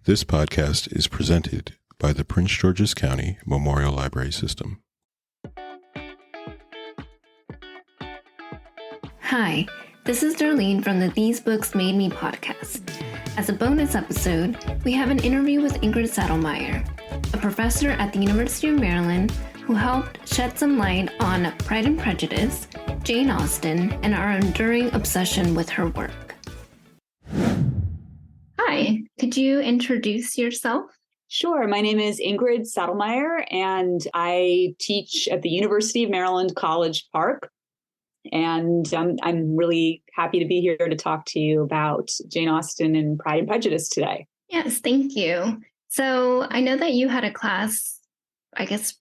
This podcast is presented by the Prince George's County Memorial Library System. Hi, this is Darlene from the These Books Made Me podcast. As a bonus episode, we have an interview with Ingrid Satelmajer, a professor at the University of Maryland who helped shed some light on Pride and Prejudice, Jane Austen, and our enduring obsession with her work. Hi, could you introduce yourself? Sure. My name is Ingrid Satelmajer, and I teach at the University of Maryland College Park. And I'm really happy to be here to talk to you about Jane Austen and Pride and Prejudice today. Yes, thank you. So I know that you had a class,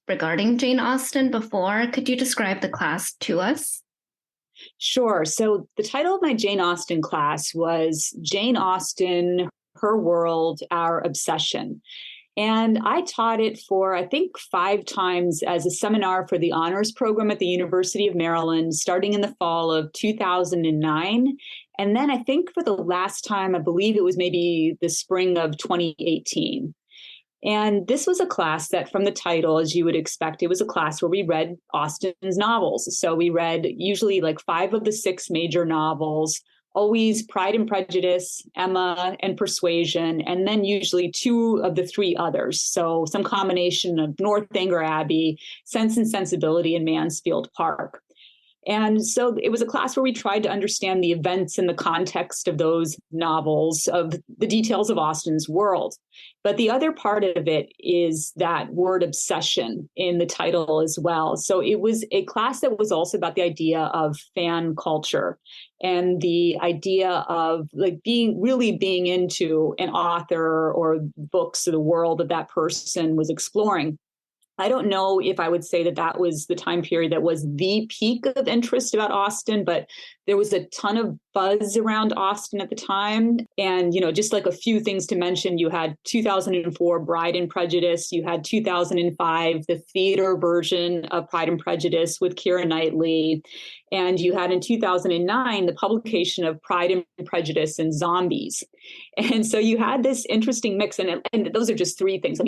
regarding Jane Austen before. Could you describe the class to us? Sure. So the title of my Jane Austen class was Jane Austen, Her World, Our Obsession. And I taught it for, 5 times as a seminar for the honors program at the University of Maryland, starting in the fall of 2009. And then I think for the last time, I believe it was maybe the spring of 2018. And this was a class that, from the title, as you would expect, it was a class where we read Austen's novels. So we read usually 5 of the 6 major novels, always Pride and Prejudice, Emma, and Persuasion, and then usually 2 of the 3 others. So some combination of Northanger Abbey, Sense and Sensibility, and Mansfield Park. And so it was a class where we tried to understand the events in the context of those novels, of the details of Austen's world. But the other part of it is that word obsession in the title as well. So it was a class that was also about the idea of fan culture and the idea of being into an author or books or the world that person was exploring. I don't know if I would say that was the time period that was the peak of interest about Austen, but there was a ton of buzz around Austen at the time. And, just a few things to mention, you had 2004 Pride and Prejudice, you had 2005, the theater version of Pride and Prejudice with Keira Knightley. And you had in 2009, the publication of Pride and Prejudice and Zombies. And so you had this interesting mix, and those are just 3 things.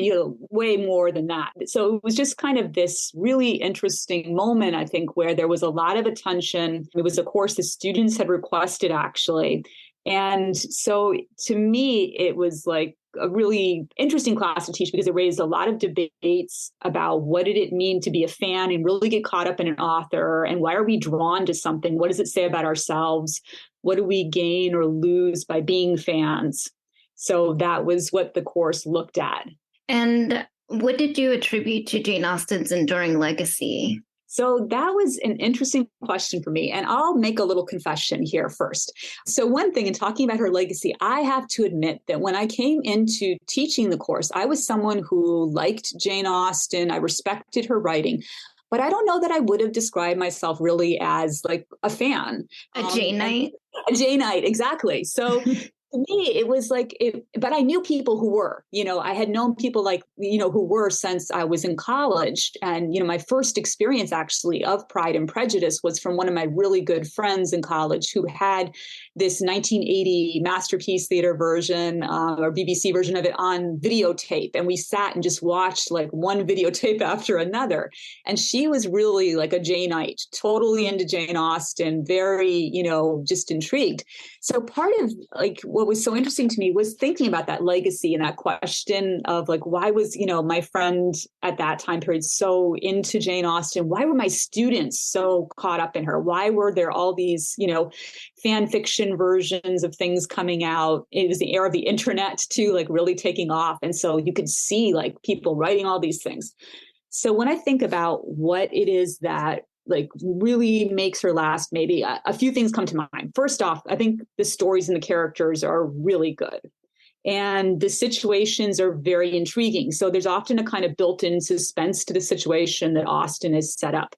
Way more than that. So it was just kind of this really interesting moment, I think, where there was a lot of attention. It was a course the students had requested, actually. And so to me, it was a really interesting class to teach because it raised a lot of debates about what did it mean to be a fan and really get caught up in an author, and why are we drawn to something? What does it say about ourselves? What do we gain or lose by being fans? So that was what the course looked at. And what did you attribute to Jane Austen's enduring legacy? So that was an interesting question for me. And I'll make a little confession here first. So one thing, in talking about her legacy, I have to admit that when I came into teaching the course, I was someone who liked Jane Austen. I respected her writing. But I don't know that I would have described myself really as a fan. A Janeite? A Janeite, exactly. So to me, it was but I knew people who were, I had known people who were since I was in college. And, my first experience actually of Pride and Prejudice was from one of my really good friends in college who had this 1980 Masterpiece Theater version or BBC version of it on videotape. And we sat and just watched one videotape after another. And she was really a Janeite, totally into Jane Austen, very, just intrigued. So part of what was so interesting to me was thinking about that legacy and that question of why was, my friend at that time period so into Jane Austen? Why were my students so caught up in her? Why were there all these, fan fiction versions of things coming out? It was the era of the internet too, really taking off. And so you could see people writing all these things. So when I think about what it is that really makes her last, maybe a few things come to mind. First off, I think the stories and the characters are really good. And the situations are very intriguing. So there's often a kind of built-in suspense to the situation that Austen has set up.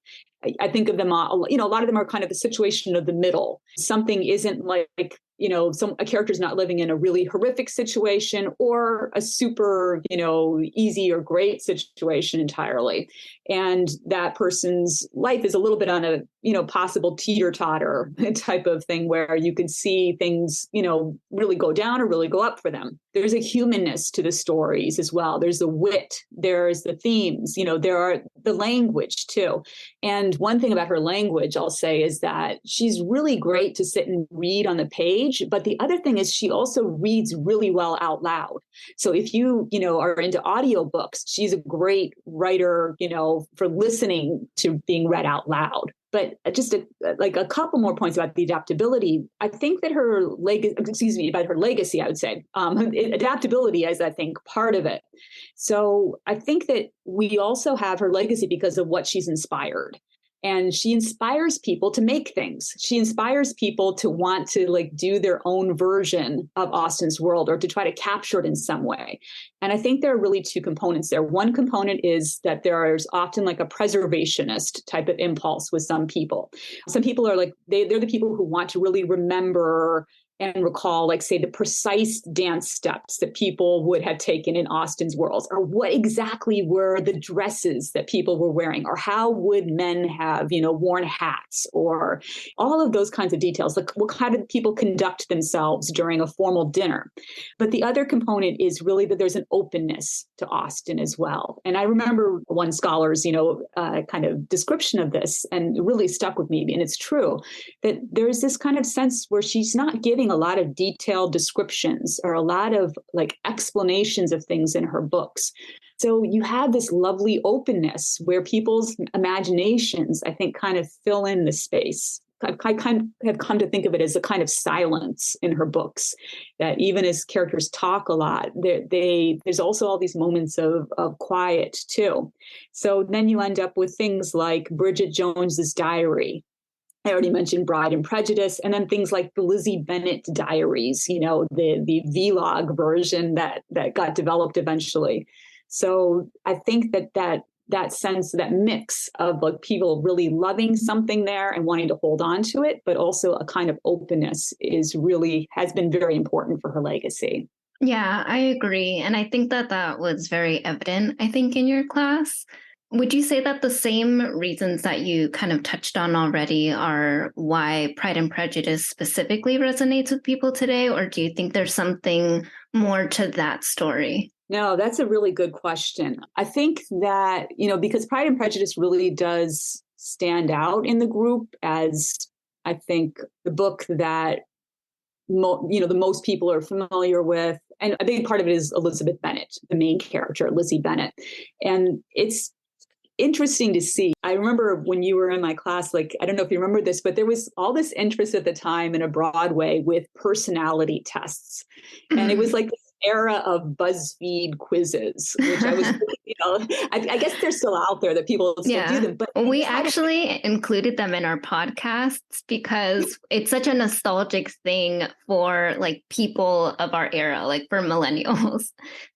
I think of them, a lot of them are kind of the situation of the middle. Something isn't a character's not living in a really horrific situation or a super, easy or great situation entirely. And that person's life is a little bit on a, possible teeter-totter type of thing where you could see things, really go down or really go up for them. There's a humanness to the stories as well. There's the wit, there's the themes, there are the language too. And one thing about her language, I'll say, is that she's really great to sit and read on the page. But the other thing is she also reads really well out loud. So if you, are into audiobooks, she's a great writer, for listening to being read out loud. But just a couple more points about the adaptability. I think that about her legacy, I would say. Adaptability is, I think, part of it. So I think that we also have her legacy because of what she's inspired. And she inspires people to make things. She inspires people to want to do their own version of Austen's world or to try to capture it in some way. And I think there are really two components there. One component is that there's often a preservationist type of impulse with some people. Some people are they're the people who want to really remember and recall, say, the precise dance steps that people would have taken in Austen's worlds, or what exactly were the dresses that people were wearing, or how would men have, worn hats, or all of those kinds of details, how did people conduct themselves during a formal dinner. But the other component is really that there's an openness to Austen as well. And I remember one scholar's, kind of description of this, and it really stuck with me. And it's true that there's this kind of sense where she's not giving a lot of detailed descriptions or a lot of explanations of things in her books. So you have this lovely openness where people's imaginations, I think, kind of fill in the space. I kind of have come to think of it as a kind of silence in her books, that even as characters talk a lot, there's also all these moments of quiet too. So then you end up with things like Bridget Jones's Diary. I already mentioned Bride and Prejudice, and then things like the Lizzie Bennet diaries, the vlog version that got developed eventually. So I think that sense, that mix of people really loving something there and wanting to hold on to it, but also a kind of openness has been very important for her legacy. Yeah, I agree. And I think that was very evident, I think, in your class. Would you say that the same reasons that you kind of touched on already are why Pride and Prejudice specifically resonates with people today? Or do you think there's something more to that story? No, that's a really good question. I think that, because Pride and Prejudice really does stand out in the group as, I think, the book that, the most people are familiar with. And a big part of it is Elizabeth Bennet, the main character, Lizzie Bennet. And it's interesting to see. I remember when you were in my class, I don't know if you remember this, but there was all this interest at the time in a Broadway with personality tests. And it was this era of BuzzFeed quizzes, which I was, I guess they're still out there that people still do them. But we actually included them in our podcasts because it's such a nostalgic thing for people of our era, for millennials.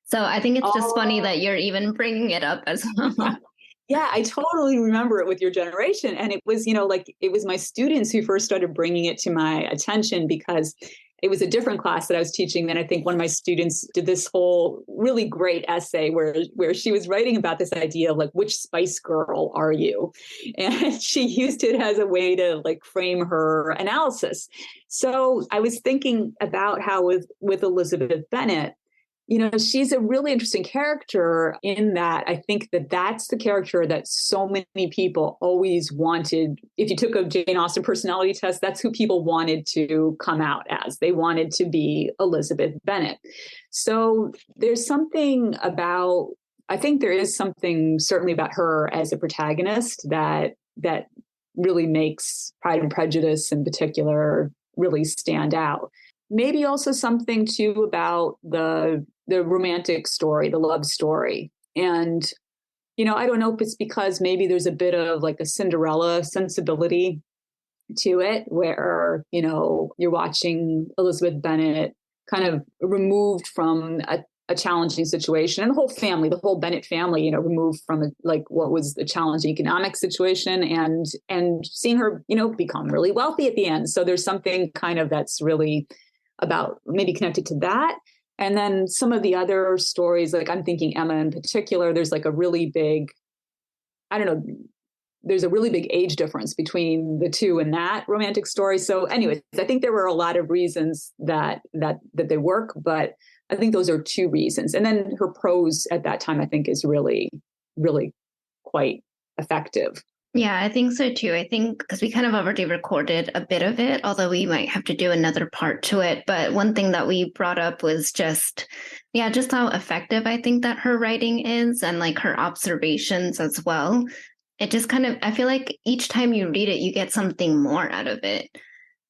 So I think it's just funny that you're even bringing it up as well. Yeah, I totally remember it with your generation. And it was, it was my students who first started bringing it to my attention, because it was a different class that I was teaching. Then I think one of my students did this whole really great essay where she was writing about this idea of which Spice Girl are you? And she used it as a way to frame her analysis. So I was thinking about how with Elizabeth Bennet, she's a really interesting character in that I think that's the character that so many people always wanted. If you took a Jane Austen personality test, that's who people wanted to come out as. They wanted to be Elizabeth Bennet. So there's something about, I think there is something certainly about her as a protagonist that really makes Pride and Prejudice in particular really stand out. Maybe also something too about the romantic story, the love story. And, I don't know if it's because maybe there's a bit of a Cinderella sensibility to it where, you're watching Elizabeth Bennet kind of removed from a challenging situation, and the whole Bennet family, removed from what was the challenging economic situation, and seeing her, become really wealthy at the end. So there's something kind of that's really about maybe connected to that. And then some of the other stories, I'm thinking Emma in particular, there's a really big, I don't know, there's a really big age difference between the two in that romantic story. So anyways, I think there were a lot of reasons that they work, but I think those are two reasons. And then her prose at that time, I think, is really, really quite effective. Yeah, I think so too. I think because we kind of already recorded a bit of it, although we might have to do another part to it. But one thing that we brought up was just how effective I think that her writing is, and like her observations as well. It just kind of, I feel like each time you read it, you get something more out of it.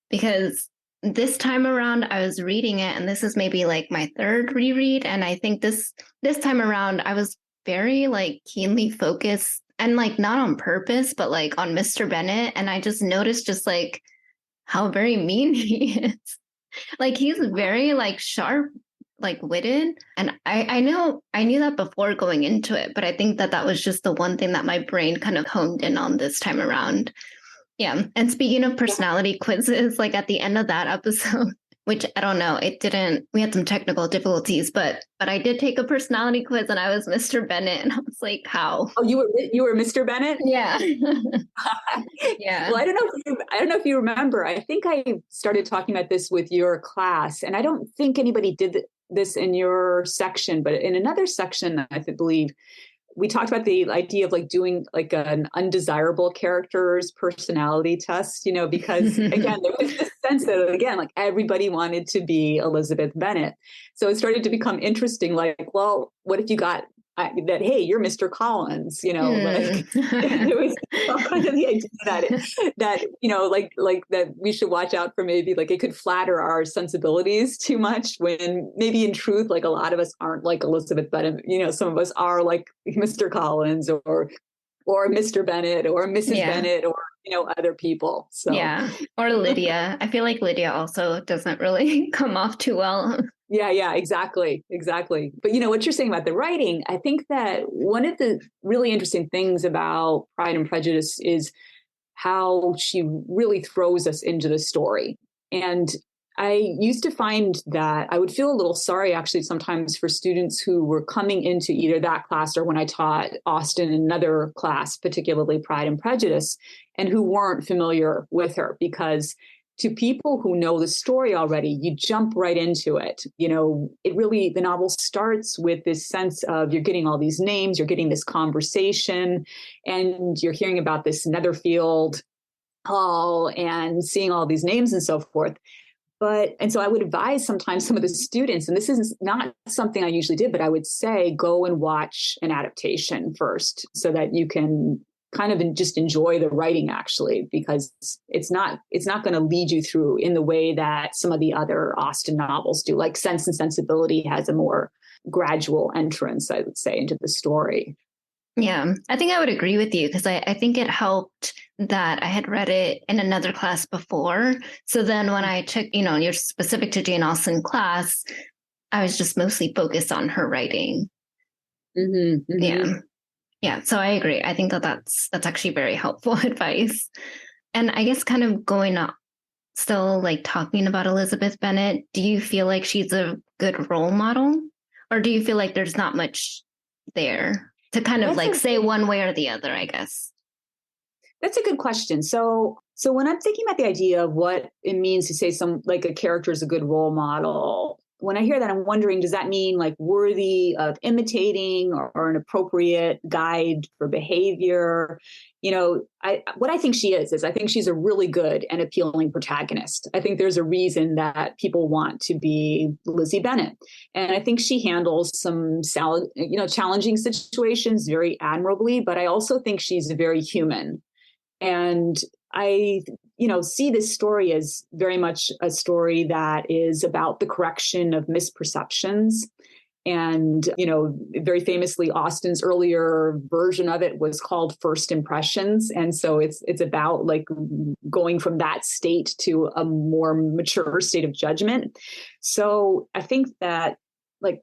Because this time around, I was reading it, and this is maybe like my third reread. And I think this time around, I was very like keenly focused, and like not on purpose, but like on Mr. Bennet. And I just noticed just like how very mean he is. Like he's very like sharp, like witted. And I knew that before going into it, but I think that was just the one thing that my brain kind of honed in on this time around. Yeah. And speaking of personality quizzes, like at the end of that episode, which I don't know, we had some technical difficulties, but I did take a personality quiz and I was Mr. Bennet, and I was like, how? Oh, you were Mr. Bennet? Yeah. Yeah. Well, I don't know if you remember, I think I started talking about this with your class, and I don't think anybody did this in your section, but in another section, I believe, we talked about the idea of like doing like an undesirable character's personality test, because again, there was this sense that again, like everybody wanted to be Elizabeth Bennet. So it started to become interesting. Like, well, what if you got that? Hey, you're Mr. Collins, like there was kind of the idea that that we should watch out for maybe like it could flatter our sensibilities too much when maybe in truth, like a lot of us aren't like Elizabeth Bennet. Some of us are like Mr. Collins or Mr. Bennet or Mrs. Bennet or other people. So yeah, or Lydia. I feel like Lydia also doesn't really come off too well. Yeah, exactly. But what you're saying about the writing, I think that one of the really interesting things about Pride and Prejudice is how she really throws us into the story. And I used to find that I would feel a little sorry actually sometimes for students who were coming into either that class or when I taught Austen in another class, particularly Pride and Prejudice, and who weren't familiar with her, because to people who know the story already, you jump right into it. The novel starts with this sense of you're getting all these names, you're getting this conversation, and you're hearing about this Netherfield Hall and seeing all these names and so forth. And so I would advise sometimes some of the students, and this is not something I usually did, but I would say, go and watch an adaptation first so that you can kind of just enjoy the writing actually, because it's not going to lead you through in the way that some of the other Austen novels do. Like Sense and Sensibility has a more gradual entrance, I would say, into the story. Yeah, I think I would agree with you because I think it helped that I had read it in another class before. So then when I took, your specific to Jane Austen class, I was just mostly focused on her writing. Mm-hmm, mm-hmm. Yeah. Yeah. So I agree. I think that's actually very helpful advice. And I guess kind of going up, still like talking about Elizabeth Bennet, do you feel like she's a good role model? Or do you feel like there's not much there to kind of say one way or the other, I guess? That's a good question. So when I'm thinking about the idea of what it means to say a character is a good role model, when I hear that, I'm wondering, does that mean like worthy of imitating or an appropriate guide for behavior? What I think she is I think she's a really good and appealing protagonist. I think there's a reason that people want to be Lizzie Bennet. And I think she handles some challenging situations very admirably, but I also think she's very human. And I see this story as very much a story that is about the correction of misperceptions. And, very famously, Austen's earlier version of it was called First Impressions. And so it's about like going from that state to a more mature state of judgment. So I think that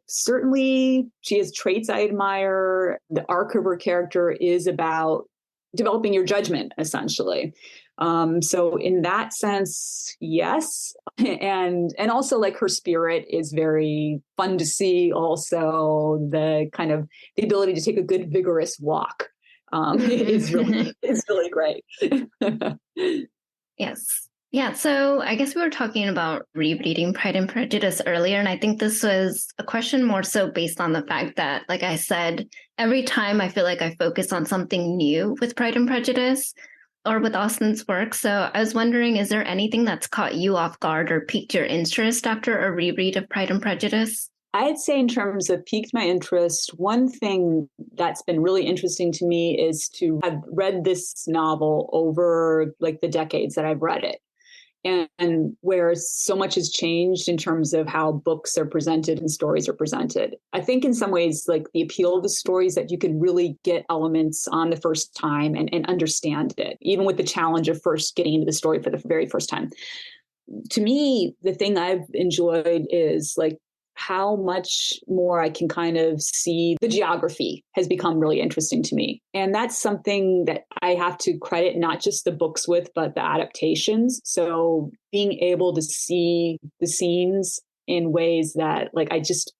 certainly she has traits I admire. The arc of her character is about developing your judgment, essentially. So in that sense, yes. And also like her spirit is very fun to see. Also the ability to take a good vigorous walk is really great. Yes. Yeah. So I guess we were talking about rereading Pride and Prejudice earlier. And I think this was a question more so based on the fact that, like I said, every time I feel like I focus on something new with Pride and Prejudice or with Austen's work. So I was wondering, is there anything that's caught you off guard or piqued your interest after a reread of Pride and Prejudice? I'd say in terms of piqued my interest, one thing that's been really interesting to me is to have read this novel over like the decades that I've read it. And where so much has changed in terms of how books are presented and stories are presented. I think in some ways, like the appeal of the stories that you can really get elements on the first time and understand it, even with the challenge of first getting into the story for the very first time. To me, the thing I've enjoyed is like how much more I can kind of see the geography has become really interesting to me. And that's something that I have to credit not just the books with, but the adaptations. So being able to see the scenes in ways that like I just,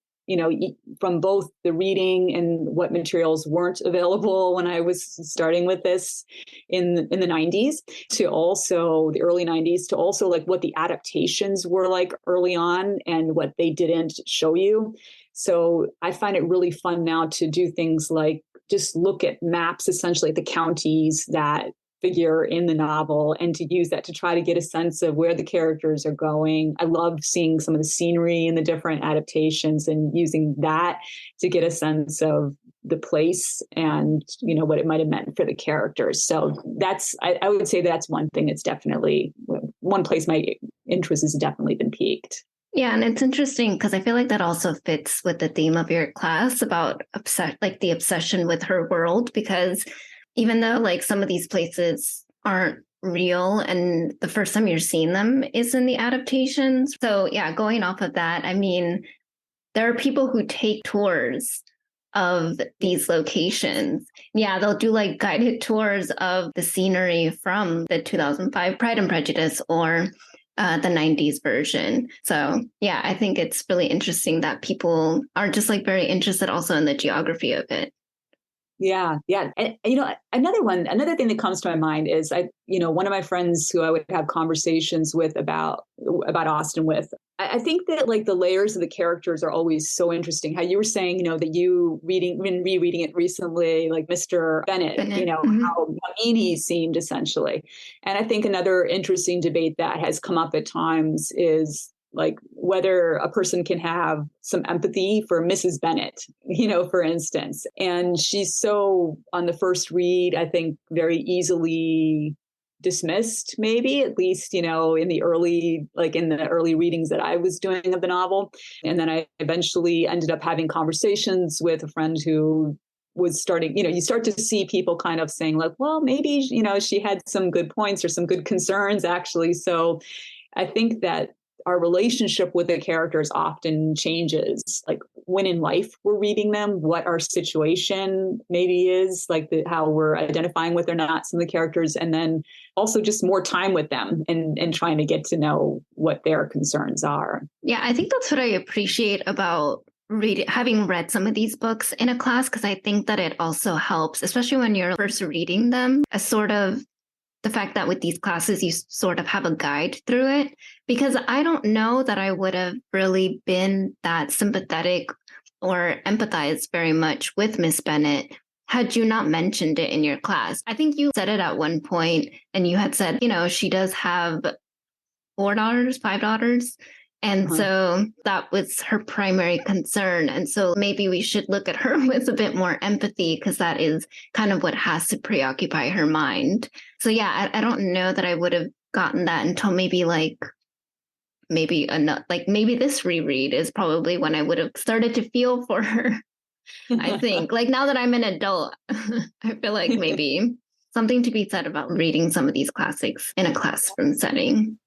from both the reading and what materials weren't available when I was starting with this in the 90s to also the early 90s to also like what the adaptations were like early on and what they didn't show you. So I find it really fun now to do things like just look at maps, essentially at the counties that figure in the novel and to use that to try to get a sense of where the characters are going. I love seeing some of the scenery in the different adaptations and using that to get a sense of the place and, what it might have meant for the characters. So I would say that's one thing that's definitely one place my interest has definitely been piqued. Yeah, and it's interesting because I feel like that also fits with the theme of your class about the obsession with her world, because even though like some of these places aren't real and the first time you're seeing them is in the adaptations. So yeah, going off of that, I mean, there are people who take tours of these locations. Yeah, they'll do like guided tours of the scenery from the 2005 Pride and Prejudice or the 90s version. So yeah, I think it's really interesting that people are just like very interested also in the geography of it. Yeah. And, another thing that comes to my mind is one of my friends who I would have conversations with about Austen with, I think that like the layers of the characters are always so interesting. How you were saying, that you rereading it recently, like Mr. Bennet, Mm-hmm. how mean he seemed essentially. And I think another interesting debate that has come up at times is like whether a person can have some empathy for Mrs. Bennet, for instance. And she's so on the first read, I think very easily dismissed, maybe at least, in the early readings that I was doing of the novel. And then I eventually ended up having conversations with a friend who was starting, you start to see people kind of saying like, well, maybe, she had some good points or some good concerns actually. So I think that our relationship with the characters often changes, like when in life we're reading them, what our situation maybe is, like how we're identifying with or not some of the characters, and then also just more time with them and trying to get to know what their concerns are. Yeah, I think that's what I appreciate about having read some of these books in a class, because I think that it also helps, especially when you're first reading them, as sort of the fact that with these classes, you sort of have a guide through it, because I don't know that I would have really been that sympathetic or empathized very much with Miss Bennet had you not mentioned it in your class. I think you said it at one point and you had said, she does have 5 daughters. And so that was her primary concern. And so maybe we should look at her with a bit more empathy, because that is kind of what has to preoccupy her mind. So yeah, I don't know that I would have gotten that until maybe this reread is probably when I would have started to feel for her. I think like now that I'm an adult, I feel like maybe something to be said about reading some of these classics in a classroom setting.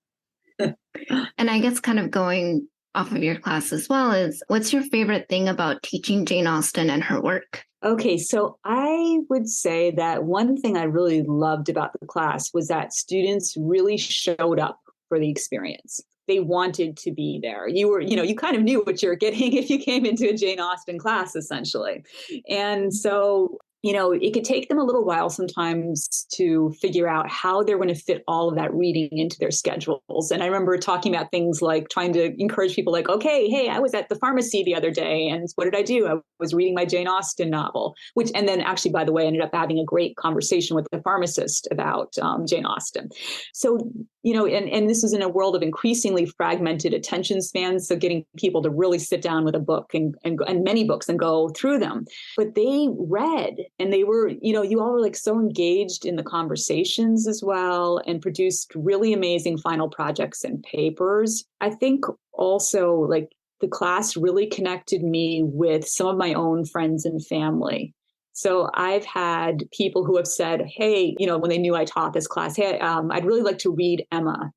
And I guess kind of going off of your class as well is, what's your favorite thing about teaching Jane Austen and her work? Okay, so I would say that one thing I really loved about the class was that students really showed up for the experience. They wanted to be there. You kind of knew what you were getting if you came into a Jane Austen class, essentially. And so it could take them a little while sometimes to figure out how they're going to fit all of that reading into their schedules. And I remember talking about things like trying to encourage people like, okay, hey, I was at the pharmacy the other day. And what did I do? I was reading my Jane Austen novel, and then actually, by the way, I ended up having a great conversation with the pharmacist about Jane Austen. So, and this is in a world of increasingly fragmented attention spans. So getting people to really sit down with a book and many books and go through them. But they read. And they were, you all were like so engaged in the conversations as well and produced really amazing final projects and papers. I think also like the class really connected me with some of my own friends and family. So I've had people who have said, hey, when they knew I taught this class, hey, I'd really like to read Emma.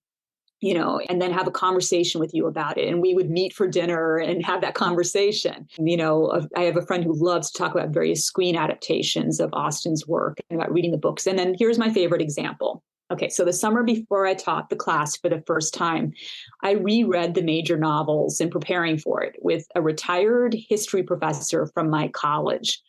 And then have a conversation with you about it. And we would meet for dinner and have that conversation. I have a friend who loves to talk about various screen adaptations of Austen's work and about reading the books. And then here's my favorite example. Okay, so the summer before I taught the class for the first time, I reread the major novels in preparing for it with a retired history professor from my college.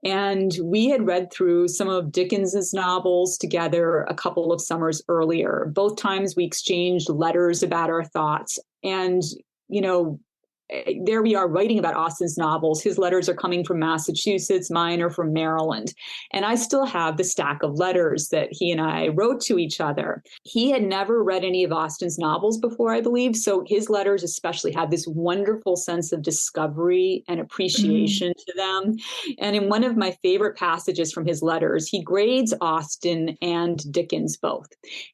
And we had read through some of Dickens's novels together a couple of summers earlier. Both times we exchanged letters about our thoughts. And, there we are writing about Austen's novels. His letters are coming from Massachusetts, mine are from Maryland. And I still have the stack of letters that he and I wrote to each other. He had never read any of Austen's novels before, I believe. So his letters especially had this wonderful sense of discovery and appreciation to them. And in one of my favorite passages from his letters, he grades Austen and Dickens both.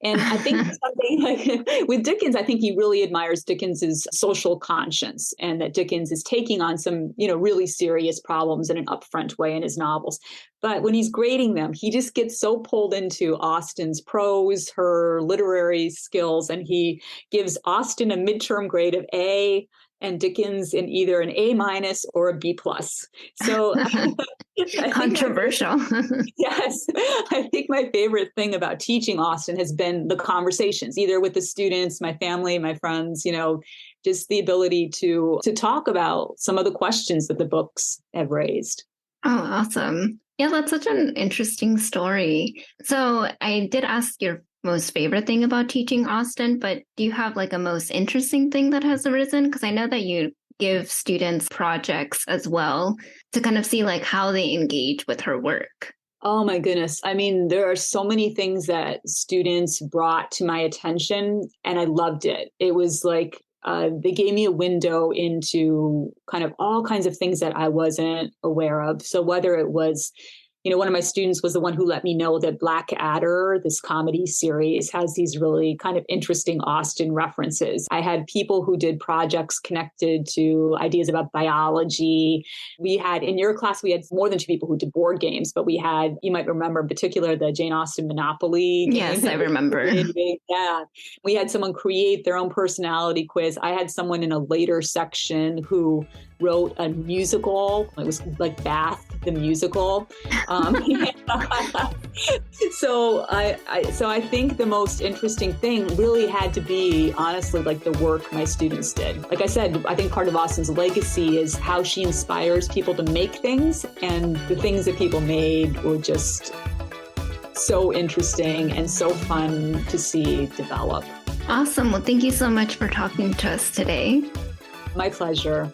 And I think something like with Dickens, I think he really admires Dickens's social conscience, and that Dickens is taking on some, really serious problems in an upfront way in his novels. But when he's grading them, he just gets so pulled into Austen's prose, her literary skills, and he gives Austen a midterm grade of A and Dickens in either an A- or a B+. So controversial. Yes. I think my favorite thing about teaching Austen has been the conversations, either with the students, my family, my friends, just the ability to talk about some of the questions that the books have raised. Oh, awesome. Yeah, that's such an interesting story. So I did ask your most favorite thing about teaching Austen, but do you have like a most interesting thing that has arisen? Because I know that you give students projects as well to kind of see like how they engage with her work. Oh my goodness. I mean, there are so many things that students brought to my attention, and I loved it. It was like they gave me a window into kind of all kinds of things that I wasn't aware of. So whether it was, one of my students was the one who let me know that Blackadder, this comedy series, has these really kind of interesting Austen references. I had people who did projects connected to ideas about biology. We had, in your class, we had more than 2 people who did board games, but we had, you might remember in particular, the Jane Austen Monopoly game. Yes, I remember. Yeah. We had someone create their own personality quiz. I had someone in a later section who wrote a musical. It was like Bath, the musical. So I think the most interesting thing really had to be, honestly, like the work my students did. Like I said, I think part of Austen's legacy is how she inspires people to make things, and the things that people made were just so interesting and so fun to see develop. Awesome. Well, thank you so much for talking to us today. My pleasure.